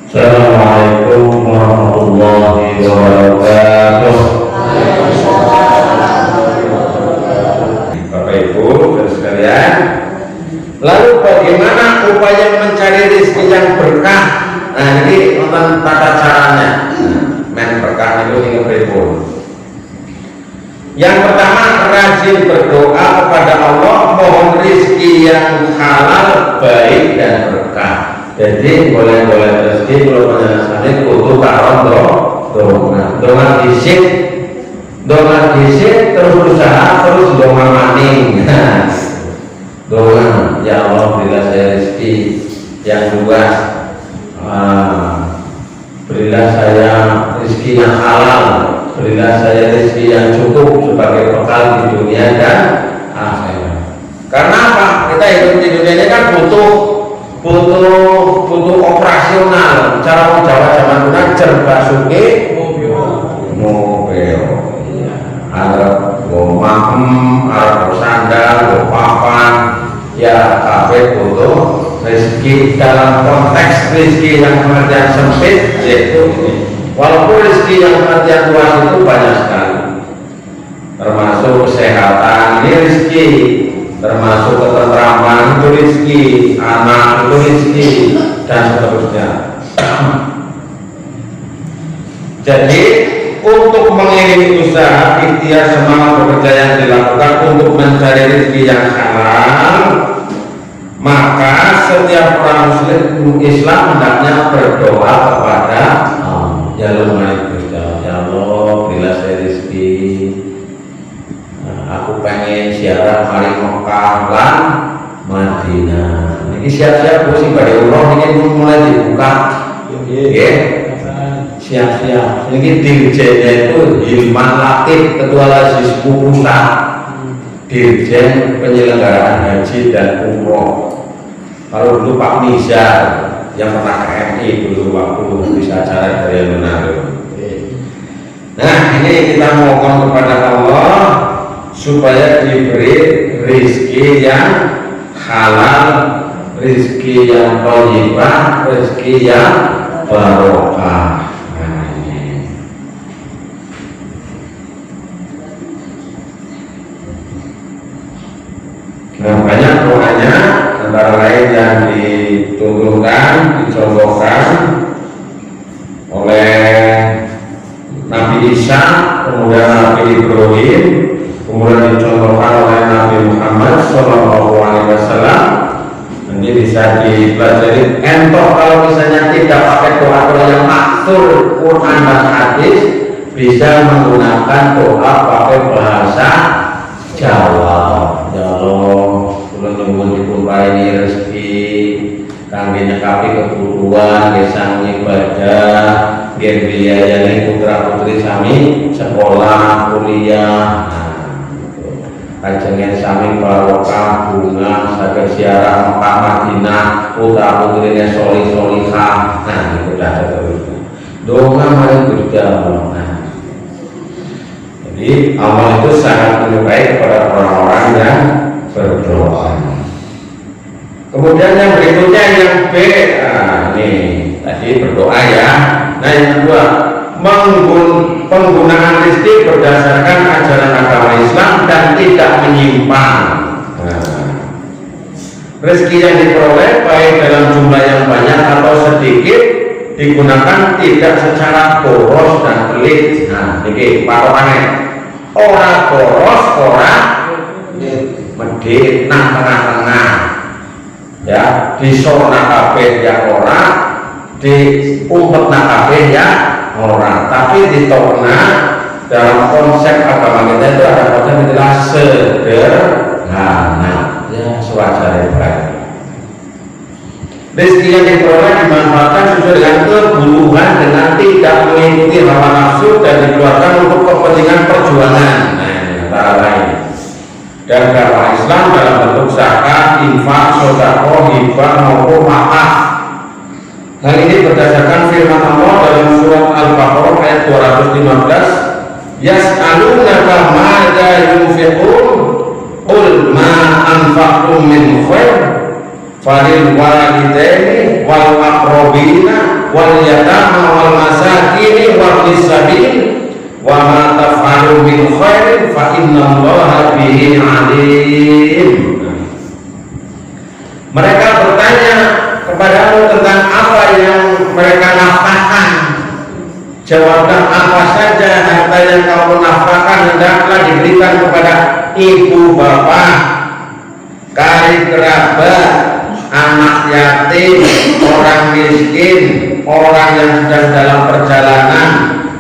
Assalamualaikum warahmatullahi wabarakatuh. Bapak Ibu dan sekalian, lalu bagaimana upaya mencari rezeki yang berkah? Nah, ini tentang tata caranya. Men berkah itu yang berikut. Yang pertama, rajin berdoa kepada Allah, mohon rezeki yang halal, baik dan berkah. Jadi boleh-boleh rezeki kalau penjelasannya kudu karon dongan disik terus usaha terus donga maning. Donga, ya Allah berilah saya rezeki yang luas, berilah saya rezeki yang halal, berilah saya rezeki yang cukup sebagai bekal di dunia dan akhirat. Karena apa? Kita hidup di dunia ini kan butuh operasional. Cara Jawa zaman dulu cerba suke mobil, Arab gomam, Arab sandal, papan, ya kafe butuh rezeki. Dalam konteks rezeki yang pengertian sempit yaitu ini. Walaupun rezeki yang pengertian luas itu banyak sekali, termasuk kesehatan ini rezeki, termasuk ketentraman itu rezeki, anak itu rezeki, dan seterusnya. Jadi untuk mengiringi usaha ikhtiar semangat bekerja yang dilakukan untuk mencari rezeki yang halal, maka setiap orang muslim Islam hendaknya berdoa kepada Allah. Ya Allah, berilah saya rezeki. Aku pengen siaran hari Mekah lan Madinah. Ini siap-siap sih pada umroh ini mulai dibuka. Ya, siap-siap. Ini dirjennya itu Hilman Latif, Ketua Lazis Pusat, Dirjen Penyelenggaraan Haji dan Umroh. Kalau dulu Pak Nizar yang pernah ke MI dulu waktu bisa acara dari Manado. Nah, ini kita mohon kepada Allah supaya diberi rezeki yang halal, rezeki yang thayyibah, rezeki yang barokah. Nah, banyak doanya, antara lain yang dituntunkan, dicontohkan oleh Nabi Isa, kemudian Nabi Ibrahim, kemudian dicontohkan oleh Nabi Muhammad SAW. Nanti bisa dipelajari. Entok kalau misalnya tidak pakai doa-doa yang maksur Quran dan hadis, bisa menggunakan doa pakai bahasa Jawa. Ya Allah, kula nyuwun dipun paringi rezeki kangge nyekapi kebutuhan, gesang ibadah, biar biayane putra putri sami sekolah, kuliah. Kajengen sami barokah bunga saged ziarah Mekah Madinah, putra putrine solih solihah. Nah, itu dah terus. Doa mari berjalan. Jadi amal itu sangat menyukai kepada orang-orang yang berdoa. Kemudian yang berikutnya yang B, ini tadi berdoa ya. Nah, yang kedua, penggunaan rezeki berdasarkan ajaran agama Islam dan tidak menyimpang. Rezeki yang diperoleh baik dalam jumlah yang banyak atau sedikit digunakan tidak secara boros dan pelit. Nah, ini patokannya. Ora boros, ora medhit, nang tengah-tengah. Ya, disona kabeh ya ora, diumpetna kabeh ya ora. Tapi di tengah dalam konsep agama kita itu ada konsep istilah sederhana. Ya, sewajarnya baik. Rezeki yang diperoleh dimanfaatkan sesuai dengan kebutuhan dengan tidak mengikuti hawa nafsu dan dikeluarkan untuk kepentingan perjuangan. Nah, ini antara lain. Dan dakwah Islam dalam bentuk zakat, infak, sedekah, hibah maupun wakaf. Hal ini berdasarkan firman Allah dalam surat Al-Baqarah ayat 215, yas'alunaka madza yunfiqun qul ma anfaqtum min khair falil walidaini wal aqrabina wal yatama wal masakini wal sabil wa ma taf'alu min khairin fa innallaha bihi alim. Mereka bertanya kepadamu tentang apa yang mereka nafkahkan. Jawablah, apa saja harta yang kamu nafkahkan hendaklah diberikan kepada ibu bapak, karib kerabat, anak yatim, orang miskin, orang yang sedang dalam perjalanan,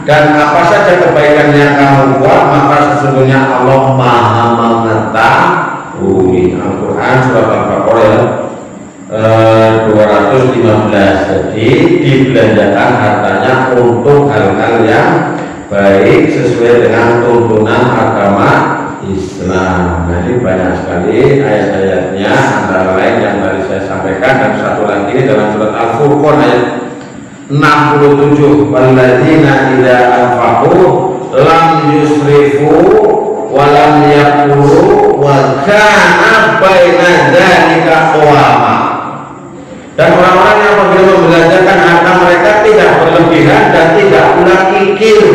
dan apa saja kebaikan yang kamu buat, maka sesungguhnya Allah Maha mengetahui. Al-Quran surat Al-Baqarah 215. Jadi dibelanjakan hartanya untuk hal-hal yang baik sesuai dengan tuntunan agama Islam. Nah, ini banyak sekali ayat-ayatnya, antara lain yang tadi saya sampaikan, dan satu lagi ini dalam surat Al-Furqan ayat 67. Walladzina idza anfaqu lam yusrifu wa lam yaqulu wa kana baina dzalika qawama. Dan orang-orang yang apabila membelanjakan harta mereka tidak berlebihan dan tidak pula kikir,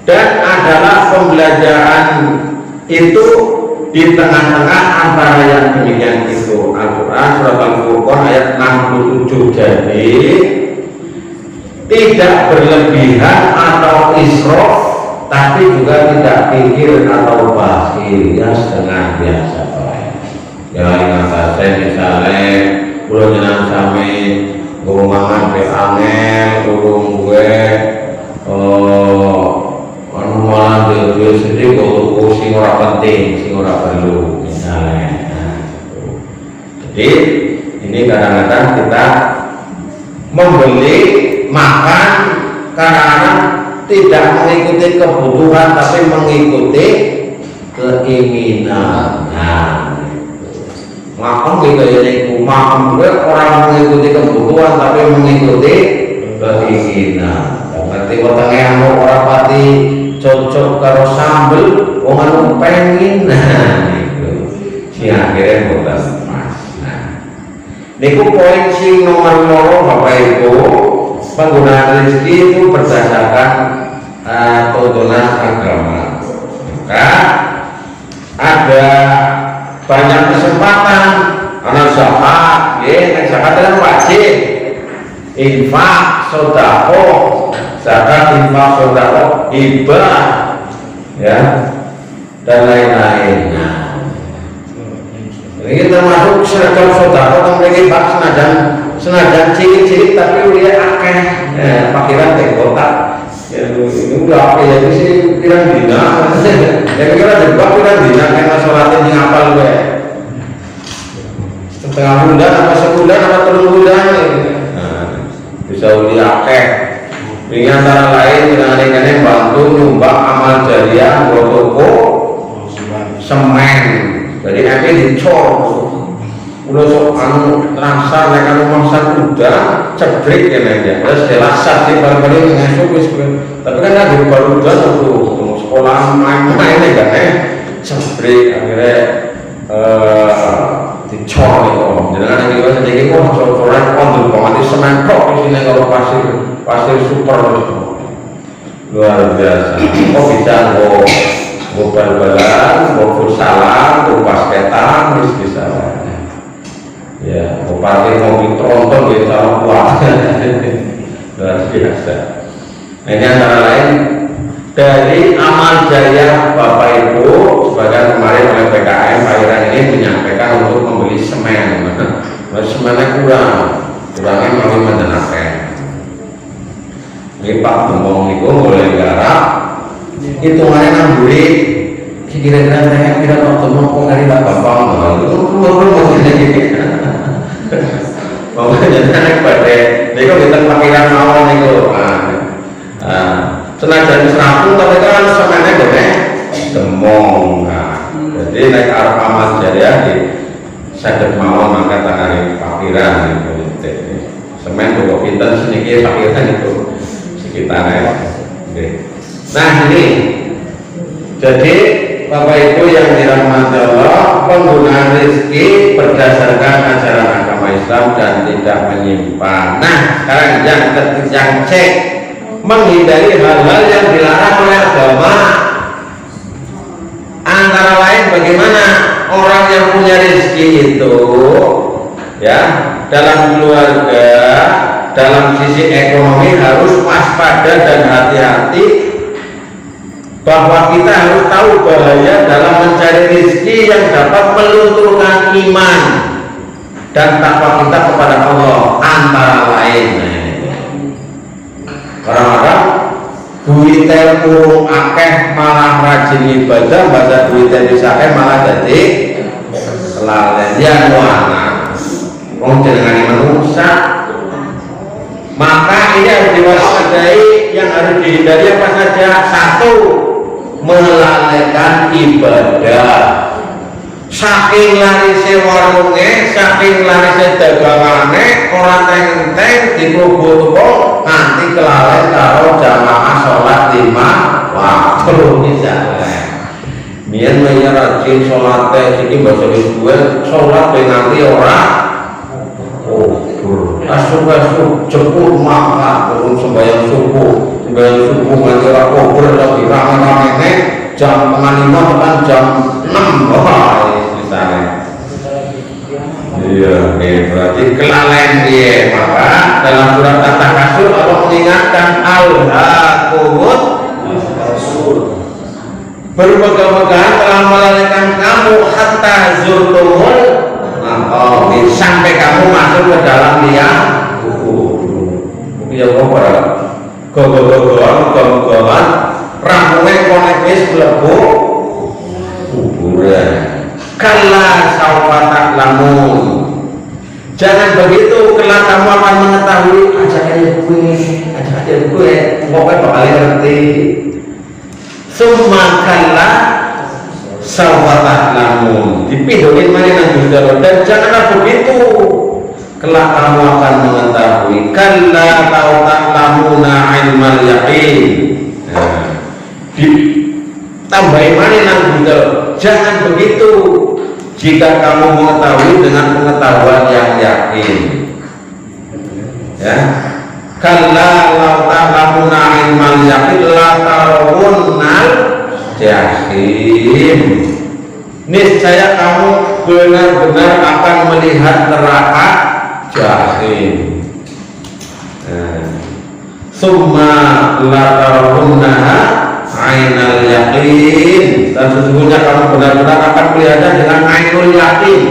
dan adalah pembelanjaan itu di tengah-tengah antara yang demikian itu. Al-Quran surat Al-Furqan ayat 67. Jadi tidak berlebihan atau israf, tapi juga tidak kikir atau bakhil, ya setengah biasa. Ya ingat saya misalnya pulau jenang sami guru mangan pe angel guru gue anu malah duit sedih guru sing ora penting, sing ora perlu misalnya. Jadi ini kadang-kadang kita membeli makan karena tidak mengikuti kebutuhan tapi mengikuti keinginan. Makan kita jadi makan gue orang mengikuti kebutuhan tapi mengikuti keinginan. Berarti wetenge anu ora pati cocok karo sambel wong anu pengen. Nah niku si akhirnya boten pas. Nah niku poin sing nomor 2 Bapak Ibu, penggunaan rezeki itu berdasarkan tuntunan agama. Maka ada banyak kesempatan anak zakat, ya zakat kan wajib, infak, sedekah, zakat, infak, sedekah, hibah, ya, dan lain-lain. Nah, ini termasuk seragam sedekah yang memiliki bak senajan cilik-cilik tapi dia akeh, pakiran tekotak. Ya, ini udah apa ya sih pirang dina ya kira jebak pirang dina karena sholatnya di ngapal gue setengah bulan apa sebulan apa 3 bulan nah, bisa uli akeh ini antara lain dengan bantu nyumbang amal jariah buat toko semen jadi nanti dicor udah sok anu rasa nek anu mangsa kuda cebrik ya nek terus jelasat di balik-balik ngesuk wis tapi kan lagi baru udah tuh sekolah main-main ya kan cebrik akhirnya dicor itu jadi kan kita sedikit kok cor-coran kondul pamati semen kok di sini kalau pasir super luar biasa kok bisa mau bal-balan mau futsalan mau basketan bisa ya, mau parkir mobil tronton di salah kuat luar biasa. Nah, ini antara lain dari amal jariah Bapak Ibu sebagian kemarin oleh PKM Pak Iran ini menyampaikan untuk membeli semen. Semennya kurangnya malah menjenakan. Ini Pak Gembong itu mulai garap hitungannya namburi kira-kira saya kira waktu mau ngari tak bapak itu keluar pokoknya naik pada ini kok kita pakiran mawon itu senajan serapun tapi kan semennya gede demong jadi naik arah amal jariah di sadar mawon maka tangan pakiran itu semen juga pinter sedikit pakiran itu sekitarnya nah ini jadi Bapak Ibu yang dirahmati Allah, penggunaan rezeki berdasarkan ajaran agama Islam dan tidak menyimpan. Nah, sekarang yang cek menghindari hal-hal yang dilarang oleh agama. Antara lain bagaimana orang yang punya rezeki itu ya dalam keluarga, dalam sisi ekonomi harus waspada dan hati-hati, bahwa kita harus tahu bahaya dalam mencari rezeki yang dapat melunturkan iman dan takwa kita kepada Allah. Antara lain orang-orang duitnya kurung akeh malah rajin ibadah, baca duitnya disakeh malah jadi kelalaian wana wong jenengane manusia. Maka ini harus diwaspadai, yang harus dihindari apa saja. Satu, melalaikan ibadah. Saking larisnya warungnya, saking larisnya dagangannya, orang teng-teng dikubur-kubur nanti kelalaian kalau jamaah sholat 5 waktu misalnya. Biar banyak rajin sholatnya, jadi bahasa gue sholat nanti orang asuh-asuh cepur makan turun sembahyang subuh nanti orang kubur lebih rame-rame jam 5 tekan jam 6 misalnya. Iya, berarti kelalaian dia. Maka dalam surat At-Takasur Allah mengingatkan al-haqumut bermegah-megahan telah melalaikan kamu hatta zurtumul maqabir, sampai kamu masuk ke dalam liang kubur. Ya apa? Gogoan ramune konek wis mlebu kuburan. Kalla saufa ta'lamun. Jangan begitu, kelak kamu akan mengetahui. Aja gue pokoknya bakal ngerti. Summa kalla saufa ta'lamun. Dipindoin mana nang Gusti. Dan janganlah begitu, kelak kamu akan mengetahui. Kalla lau ta'lamuna ilmal yaqin. Tambahin mana nang Gusti. Jangan begitu, jika kamu mengetahui dengan pengetahuan yang yakin. Ya, kalla lau ta'lamuna ilmal yaqin la tarawunnal jahim. Niscaya kamu benar-benar akan melihat neraka jahim. Summa la tarawunnaha ainal yakin, dan sesungguhnya kamu benar-benar akan melihatnya dengan ainul yakin.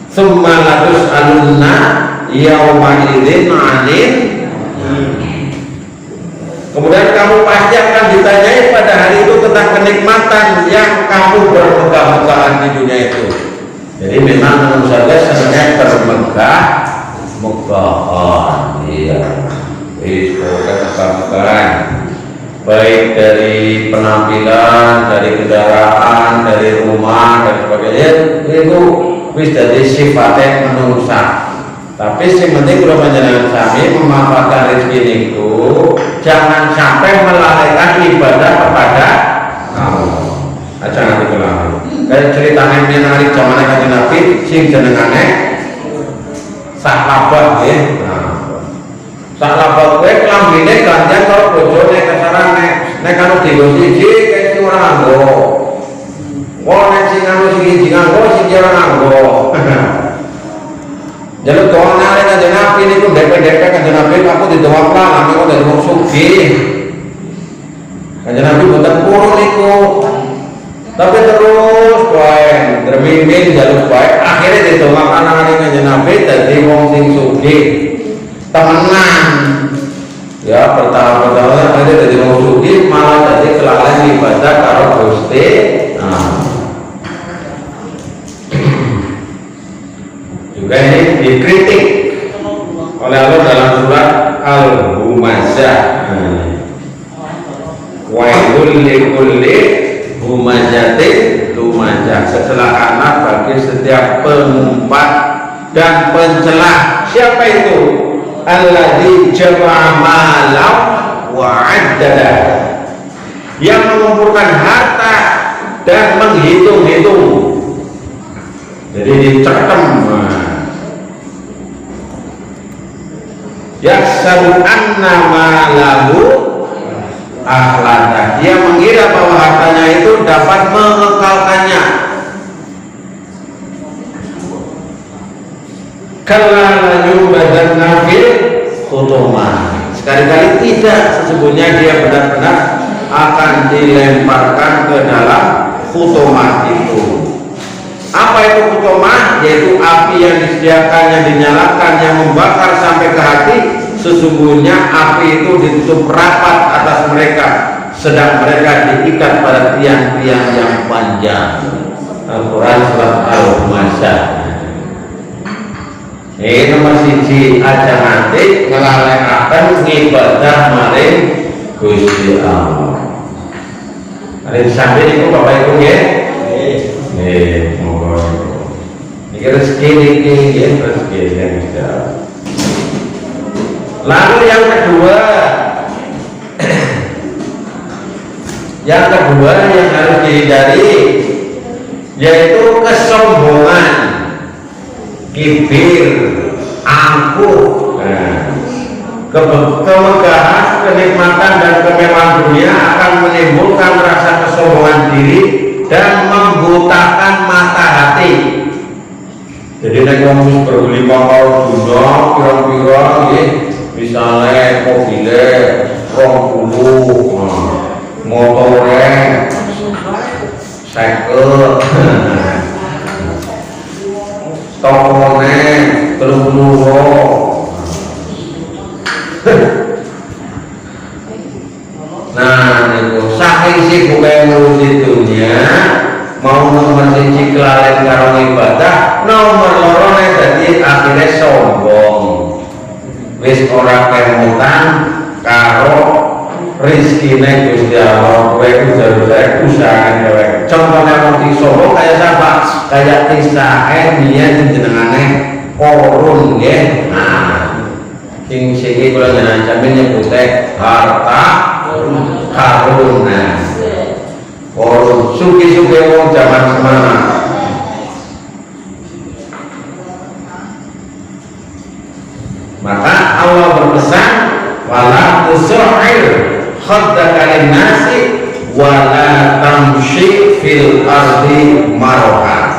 Summa latus alunna yauma idzin anin. Kemudian kamu pasti akan ditanyai pada hari itu tentang kenikmatan yang kamu bermegah-megahan di dunia itu. Jadi memang tentu saja sebenarnya bermegah-megahan. Iya, megah-megahan. Baik dari penampilan, dari kendaraan, dari rumah, dan sebagainya, itu wis jadi sifatnya manusia. Tapi yang penting kalau panjenengan sami memanfaatkan rezeki itu, jangan sampai melalaikan ibadah kepada Allah. Aja nanti kelalaian. Kayak ceritanya ini hari zaman Kanjeng Nabi, sing jenengane sahabat ya. Sahabat gue kelambine gantian karo bojone kasaran nek karo digo siji kaya ora nganggo. Wong nek sing anu siji nganggo sing ora nganggo. Jaluk doa nare Kanjeng Nabi niku DP Kanjeng Nabi aku didoa plan aku dari wong sugih. Kanjeng Nabi boten purun niku. Tapi terus wae dreming jaluk wae akhirnya didoa kanane Kanjeng Nabi dadi wong sing sugih. Temenan ya, pertama-tama ada dari musuhi malah jadi kelalaian ibadah karo Gusti. Juga ini dikritik oleh Allah dalam surat Al-Humazah. Wailul likulli humazatin lumazah, kecelakaan bagi setiap pengumpat dan pencelah. Siapa itu? Alladzi jama'a malam wa 'addada, yang mengumpulkan harta dan menghitung-hitung. Jadi dicatem Yahsabu anna malahu akhlada, dia mengira bahwa hartanya itu dapat mengekalkannya. Kalla la yubadanna fil hutumah, sekali-kali tidak, sesungguhnya dia benar-benar akan dilemparkan ke dalam hutumah itu. Apa itu hutumah? Yaitu api yang disediakan, yang dinyalakan, yang membakar sampai ke hati. Sesungguhnya api itu ditutup rapat atas mereka, sedang mereka diikat pada tiang-tiang yang panjang. Al-Quran surat Al-Humazzah. Ini nomor siji, aja nanti ngelalekaken ngibadah maring Gusti Allah. Ada sampai itu Bapak Ibu ya? Mohon. Ini rezeki ini ya, rezeki yang ada. Lalu yang kedua yang harus dihindari yaitu kesombongan, kibir, angkuh. Kemegahan, kenikmatan dan kemewahan dunia akan menimbulkan rasa kesombongan diri dan membutakan mata hati. Jadi nek wong berbeli motor dunia pira-pira nggih, misale mobile 20, motore 50, tokone 30. Nah, itu saking sibuknya ngurusi dunia, mau nomor siji kelalen karo ibadah, nomor loro nek dadi akhirnya sombong. Wis ora kemutan karo rezekine Gusti Allah, kowe kudu usaha dhewe. Contohnya wong sombong kayak siapa? Kayak kisah biyen jenengane Korun nggih. Nah, sing kula jenengan jamin nyebute harta karun. Korun suki-suki wong zaman semangat. Maka Allah berpesan wala tusahir khaddaka linnasi wala tamshi fil ardi maraha.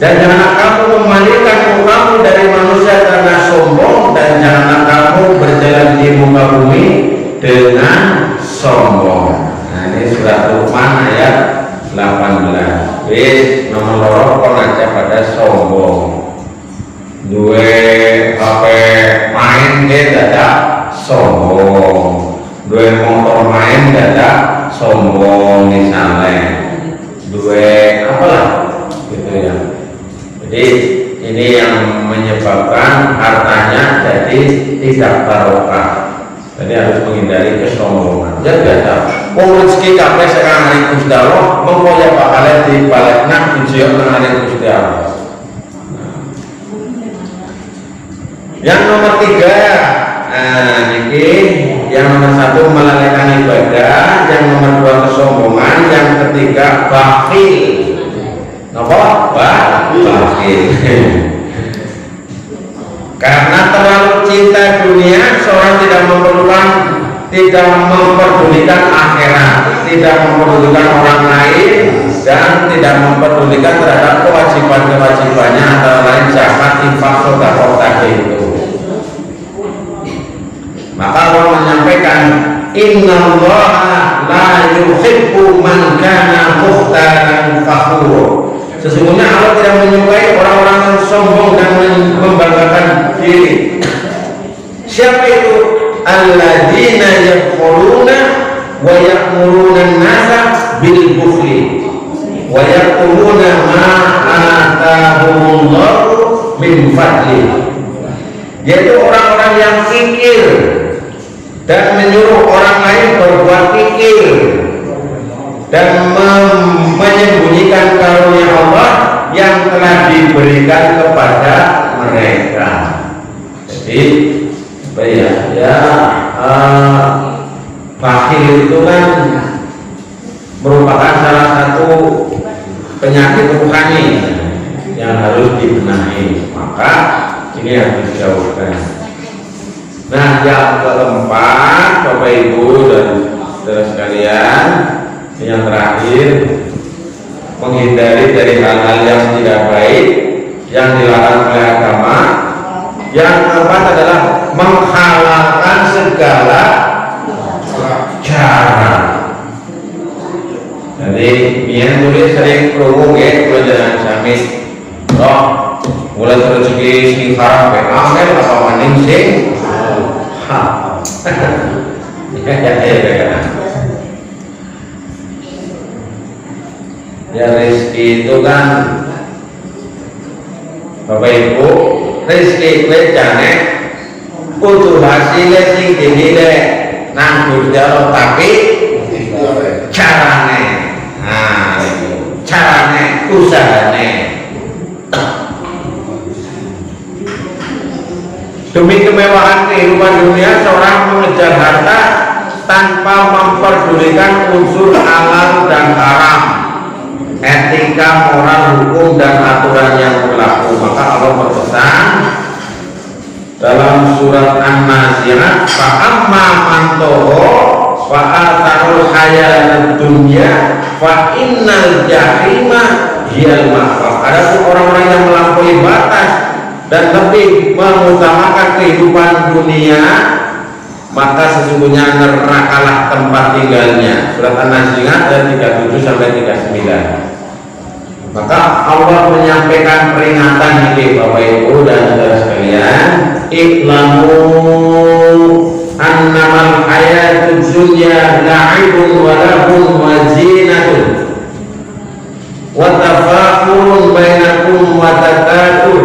Dan janganlah kamu memalingkan mukamu dari manusia karena sombong, dan janganlah kamu berjalan di muka bumi dengan sombong. Nah, ini surat Luqman ayat 18. Wis nomor loro kon aja pada sombong. Duwe HP main ge dadak sombong. Duwe motor main dadak sombong misalnya. Duwe apalah gitu ya. Jadi ini yang menyebabkan hartanya jadi tidak barokah. Jadi harus menghindari kesombongan. Jadi biasa. Wong rezeki kabeh sekarang hari Gusti Allah, mengko ya bakal dibalekna dijiyok nang hari Gusti Allah. Yang nomor 3, ini yang nomor 1 melalaikan ibadah, yang nomor 2 kesombongan, yang ketiga bakhil. Napa? Bakhil. Karena terlalu cinta dunia, seorang tidak memperdulikan akhirat, tidak memperdulikan orang lain, dan tidak memperdulikan terhadap kewajiban-kewajibannya, antara lain zakat, infak, sedekah tadi itu. Maka Allah menyampaikan, innallaha la yuhibbu man kana mukhtalan fakhur. Sesungguhnya Allah tidak menyukai orang-orang yang sombong dan membanggakan diri. Siapa itu? Alladzina yaquluna wa ya'muruna an-nasa bil bukhli wa yaquluna ma atahumullahu min fadli. Yaitu orang-orang yang kikir dan menyuruh orang lain berbuat kikir dan menyembunyikan karunia Allah yang telah diberikan kepada mereka. Jadi bakhil itu kan merupakan salah satu penyakit rohani yang harus dibenahi. Maka ini yang dijauhkan. Nah, yang keempat, Bapak Ibu dan saudara sekalian, yang terakhir, menghindari dari hal-hal yang tidak baik yang dilarang oleh agama. Yang keempat adalah menghalalkan segala cara. Jadi, biar tulis sering promo ya, pelajaran samit. Roh, mulai rezeki sing haram angel apa maning sing ya rezeki itu kan Bapak Ibu, rezeki kuwi jane kudu hasilnya sing dinilai nang Gusti Allah, tapi carane, nah carane, usahane. Demi kemewahan kehidupan dunia, seorang mengejar harta tanpa memperdulikan unsur halal dan haram, etika, moral, hukum, dan aturan yang berlaku. Maka Allah berpesan dalam surat An-Nazi'at, fa'amma man toho fa'atarul hayatad dunya fa innal jahima hiyal ma'wa. Ada orang-orang yang melampaui batas dan lebih mengutamakan kehidupan dunia, maka sesungguhnya nerakalah tempat tinggalnya. Surat An-Nazi'at ayat 37 sampai 39. Maka Allah menyampaikan peringatan ini, Bapak Ibu dan saudara sekalian, iklamu annamal hayatud dunya la'ibun wa lahun wa zinatun wa tafakurun bainakum wa takatur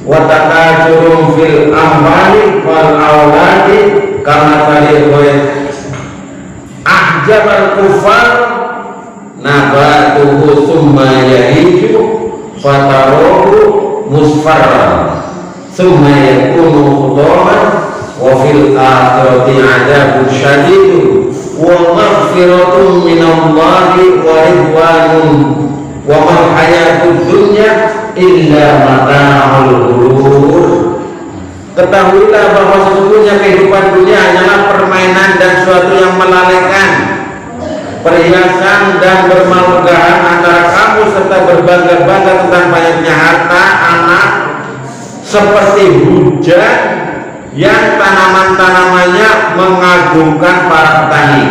wa takajurun fil amwali wal auladi kama tadi ahjabal kufar nabatuhu summa yahiju fatarohu musfarran summa yakunu khudaman wa fil akhirati adabun syadidun wa maghfiratun minallahi wa ridwanun wa mal hayatud dunya illa mata'ul ghurur. Ketahuilah bahwa sesungguhnya kehidupan dunia hanyalah permainan dan suatu yang melalaikan, perhiasan dan bermegah antara kamu serta berbangga-bangga tentang banyaknya harta anak, seperti hujan yang tanaman-tanamannya mengagumkan para petani.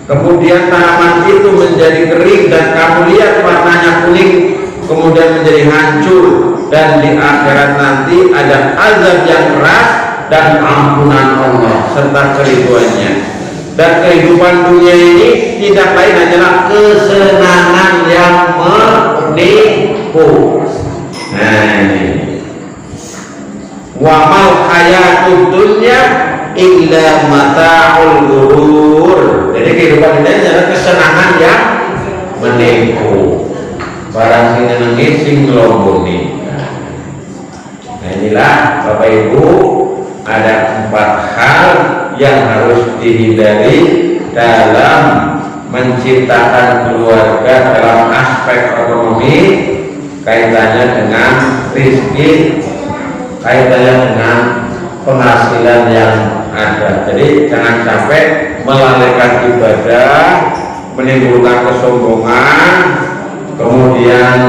Kemudian tanaman itu menjadi kering dan kamu lihat warnanya kuning, kemudian menjadi hancur, dan di akhirat nanti ada azab yang keras dan ampunan Allah serta keriduannya. Dan kehidupan dunia ini tidak lain hanyalah kesenangan yang menipu. Nah ini wa mal hayatud dunya illa mata'ul ghurur. Jadi kehidupan dunia adalah kesenangan yang menipu. Barang sing nenengi sing nglomboni. Nah inilah Bapak Ibu, ada 4 hal yang harus dihindari dalam menciptakan keluarga dalam aspek ekonomi, kaitannya dengan rezeki, kaitannya dengan penghasilan yang ada. Jadi jangan sampai melalaikan ibadah, menimbulkan kesombongan, kemudian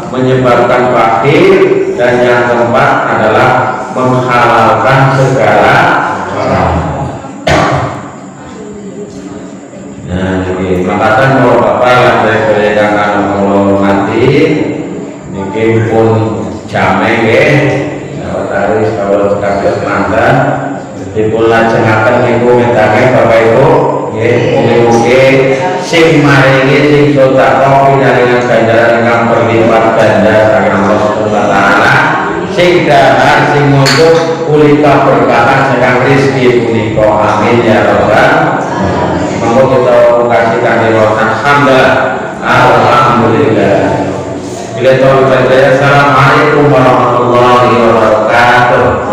menyebabkan fakir, dan yang keempat adalah menghalalkan segala haram. Nah, ini makatan bahwa Bapak saya akan menghormati mungkin pun jameng ya, taris kalau kasus mantan dipun lajengaken niku metake Bapak Ibu nggih, mugi-mugi sing maringi sing sedekah pinaringan ganjaran ingkang berlipat ganda saking Allah Subhanahu wa taala, sing dahar sing untuk kulita berkahan saking rezeki punika, amin ya rabbal alamin. Monggo kita kasihkan nirosan hamdalah, alhamdulillah. Bila tahu, assalamualaikum warahmatullahi wabarakatuh.